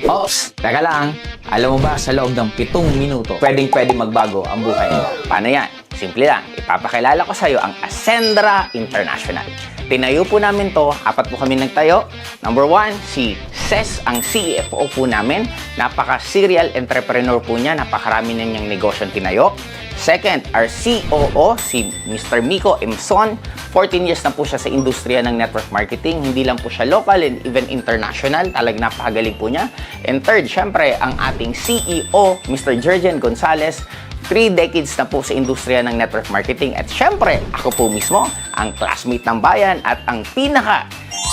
Ops, teka lang. Alam mo ba, sa loob ng 7 minuto, pwedeng magbago ang buhay mo. Paano yan? Simple lang. Ipapakilala ko sa iyo ang Ascendra International. Tinayo po namin to, 4 po kami nagtayo. Number 1, si Ces, ang CFO po namin. Napaka-serial entrepreneur po niya. Napakarami na niyang negosyong tinayo. Second, our COO, si Mr. Miko Emson. 14 years na po siya sa industriya ng network marketing. Hindi lang po siya local and even international. Talagang napakagaling po niya. And third, syempre, ang ating CEO, Mr. Jergen Gonzalez. 3 decades na po sa industriya ng network marketing. At syempre, ako po mismo, ang classmate ng bayan at ang pinaka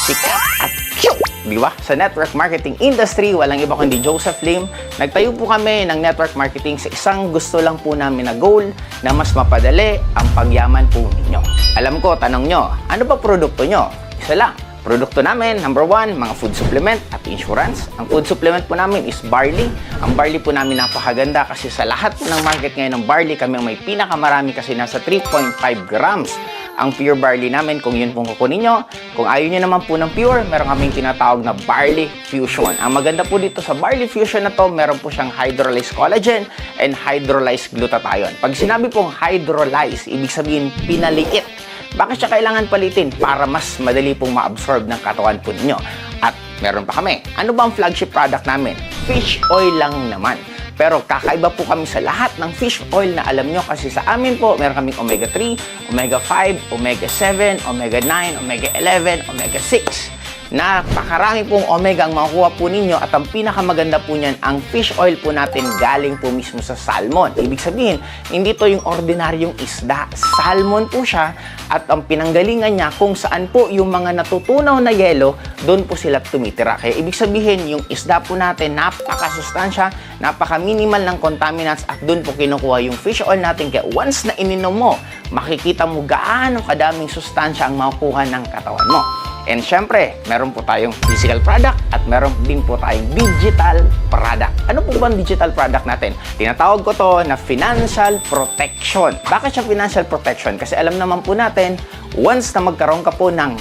sikat at cute, di ba? Sa network marketing industry, walang iba kundi Joseph Lim. Nagtayo po kami ng network marketing sa isang gusto lang po namin na goal na mas mapadali ang pagyaman po ninyo. Alam ko, tanong nyo, ano ba produkto nyo? Isa lang. Produkto namin, number 1, mga food supplement at insurance. Ang food supplement po namin is barley. Ang barley po namin napakaganda kasi sa lahat po ng market ngayon ng barley, kami ang may pinakamarami kasi nasa 3.5 grams ang pure barley namin kung yun pong kukunin nyo. Kung ayaw nyo naman po ng pure, meron kaming tinatawag na barley fusion. Ang maganda po dito sa barley fusion na to, meron po siyang hydrolyzed collagen and hydrolyzed glutathione. Pag sinabi pong hydrolyzed, ibig sabihin pinaliit. Bakit siya kailangan palitin? Para mas madali pong ma-absorb ng katawan po ninyo. At meron pa kami. Ano ba ang flagship product namin? Fish oil lang naman. Pero kakaiba po kami sa lahat ng fish oil na alam nyo kasi sa amin po, meron kaming omega 3, omega 5, omega 7, omega 9, omega 11, omega 6. Napakarami pong omega ang makukuha po ninyo at ang pinakamaganda po niyan, ang fish oil po natin galing po mismo sa salmon. Ibig sabihin, hindi to yung ordinaryong isda. Salmon po siya at ang pinanggalingan niya kung saan po yung mga natutunaw na yelo, doon po sila tumitira. Kaya ibig sabihin, yung isda po natin, napakasustansya, napaka-minimal ng contaminants at doon po kinukuha yung fish oil natin. Kaya once na ininom mo, makikita mo gaano kadaming sustansya ang makukuha ng katawan mo. And syempre, meron po tayong physical product at meron din po tayong digital product. Ano po ba ang digital product natin? Tinatawag ko to na financial protection. Bakit siya financial protection? Kasi alam naman po natin, once na magkaroon ka po ng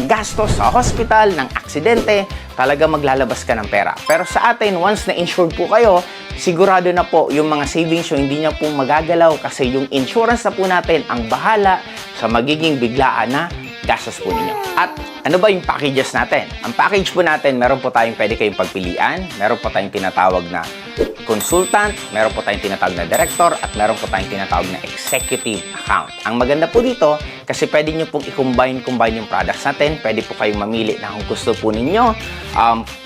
gastos sa hospital, ng aksidente, talaga maglalabas ka ng pera. Pero sa atin, once na insured po kayo, sigurado na po yung mga savings yung hindi niya po magagalaw kasi yung insurance na po natin ang bahala sa magiging biglaan na gastos po ninyo. At ano ba yung packages natin? Ang package po natin, meron po tayong pwede kayong pagpilian, meron po tayong tinatawag na consultant, meron po tayong tinatawag na director, at meron po tayong tinatawag na executive account. Ang maganda po dito, kasi pwede nyo pong i-combine yung products natin. Pwede po kayong mamili na kung gusto po ninyo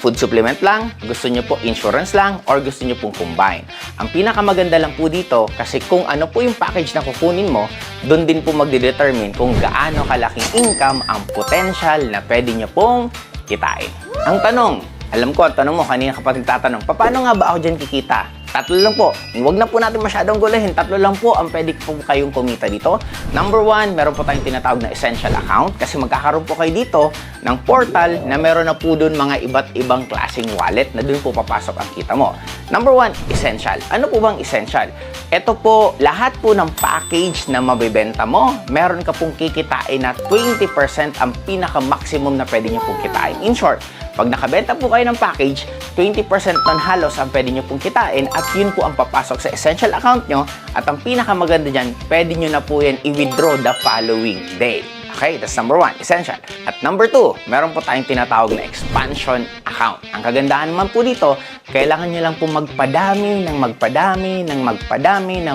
food supplement lang, gusto nyo po insurance lang, or gusto nyo pong combine. Ang pinakamaganda lang po dito, kasi kung ano po yung package na kukunin mo, doon din po magdedetermine kung gaano kalaking income ang potential na pwede nyo pong kitain. Ang tanong, alam ko, ang tanong mo, kanina kapag nagtatanong, paano nga ba ako dyan kikita? 3 lang po. Huwag na po natin masyadong gulahin. 3 lang po ang pwede po kayong kumita dito. Number 1, meron po tayong tinatawag na essential account kasi magkakaroon po kayo dito ng portal na meron na po doon mga iba't ibang klaseng wallet na doon po papasok ang kita mo. Number 1, essential. Ano po bang essential? Ito po, lahat po ng package na mabibenta mo, meron ka pong kikitain na 20% ang pinaka-maximum na pwede nyo pong kitain. In short, pag nakabenta po kayo ng package, 20% nun halos ang pwede nyo pong kitain at yun po ang papasok sa essential account nyo at ang pinakamaganda dyan, pwede nyo na po yan i-withdraw the following day. Okay, that's number 1, essential. At number 2, meron po tayong tinatawag na expansion account. Ang kagandahan naman po dito, kailangan nyo lang po magpadami ng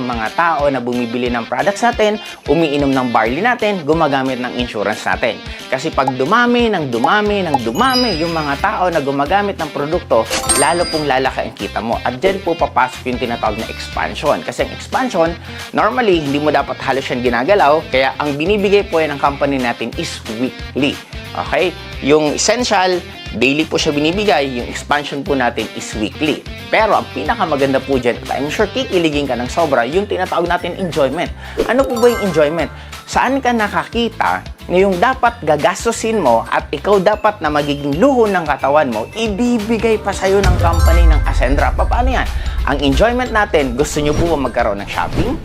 mga tao na bumibili ng products natin, umiinom ng barley natin, gumagamit ng insurance natin. Kasi pag dumami yung mga tao na gumagamit ng produkto, lalo pong lalaki ang kita mo. At dyan po papasok yung tinatawag na expansion. Kasi ang expansion, normally, hindi mo dapat halos yan ginagalaw, kaya ang binibigay po yan ng company natin is weekly. Okay? Yung essential, daily po siya binibigay. Yung expansion po natin is weekly. Pero ang pinakamaganda po dyan, at I'm sure kikiligin ka ng sobra, yung tinatawag natin enjoyment. Ano po ba yung enjoyment? Saan ka nakakita na yung dapat gagastusin mo at ikaw dapat na magiging luho ng katawan mo, ibibigay pa sa'yo ng company ng Ascendra? Paano yan? Ang enjoyment natin, gusto nyo po ba magkaroon ng shopping,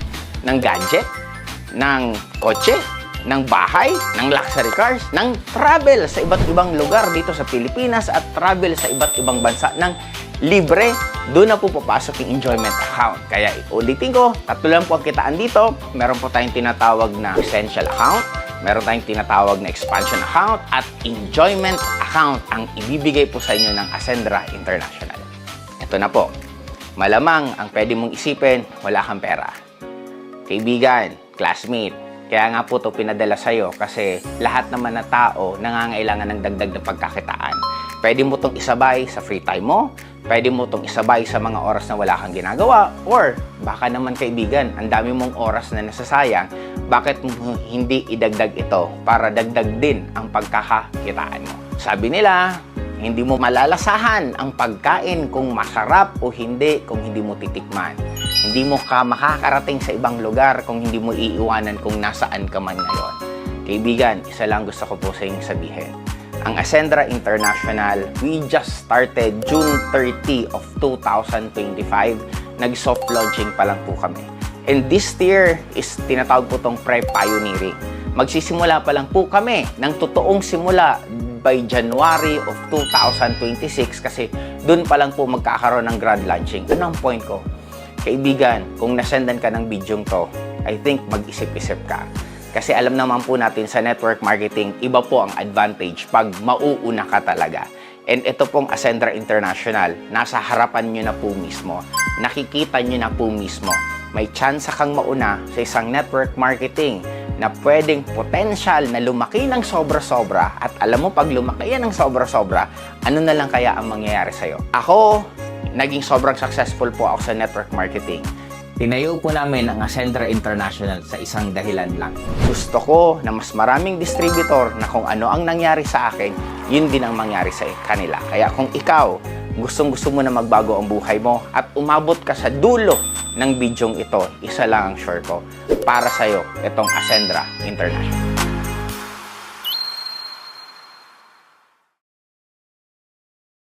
ng gadget, ng kotse, ng bahay, ng luxury cars, ng travel sa iba't ibang lugar dito sa Pilipinas at travel sa iba't ibang bansa ng libre. Doon na po papasok yung enjoyment account. Kaya ulitin ko, tatlo lang po ang kitaan dito. Meron po tayong tinatawag na essential account, meron tayong tinatawag na expansion account, at enjoyment account ang ibibigay po sa inyo ng Ascendra International. Ito na po. Malamang ang pwede mong isipin, wala kang pera. Kaibigan, classmate, kaya nga po ito pinadala sa'yo kasi lahat naman na tao nangangailangan ng dagdag na pagkakitaan. Pwede mo itong isabay sa free time mo, pwede mo itong isabay sa mga oras na wala kang ginagawa, or baka naman kaibigan, ang dami mong oras na nasasayang, bakit mo hindi idagdag ito para dagdag din ang pagkakakitaan mo? Sabi nila, hindi mo malalasahan ang pagkain kung masarap o hindi kung hindi mo titikman. Hindi mo ka makakarating sa ibang lugar kung hindi mo iiwanan kung nasaan ka man ngayon. Kaibigan, isa lang gusto ko po sa inyong sabihin. Ang Ascendra International, we just started June 30 of 2025. Nag-soft launching pa lang po kami. And this year is tinatawag po itong pre-pioneering. Magsisimula pa lang po kami ng totoong simula by January of 2026 kasi doon pa lang po magkakaroon ng grand launching. Ano ang point ko? Kaibigan, kung nasendan ka ng bidyong to, I think mag-isip-isip ka. Kasi alam naman po natin sa network marketing, iba po ang advantage pag mauuna ka talaga. And ito pong Ascendra International, nasa harapan nyo na po mismo. Nakikita nyo na po mismo. May chance kang mauna sa isang network marketing na pwedeng potential na lumaki ng sobra-sobra. At alam mo, pag lumaki yan ng sobra-sobra, ano na lang kaya ang mangyayari sa'yo? Ako, naging sobrang successful po ako sa network marketing. Tinayo po namin ang Ascendra International sa isang dahilan lang. Gusto ko na mas maraming distributor na kung ano ang nangyari sa akin, yun din ang mangyari sa kanila. Kaya kung ikaw, gustong-gusto mo na magbago ang buhay mo at umabot ka sa dulo ng bidyong ito, isa lang ang sure ko. Para sa'yo, itong Ascendra International.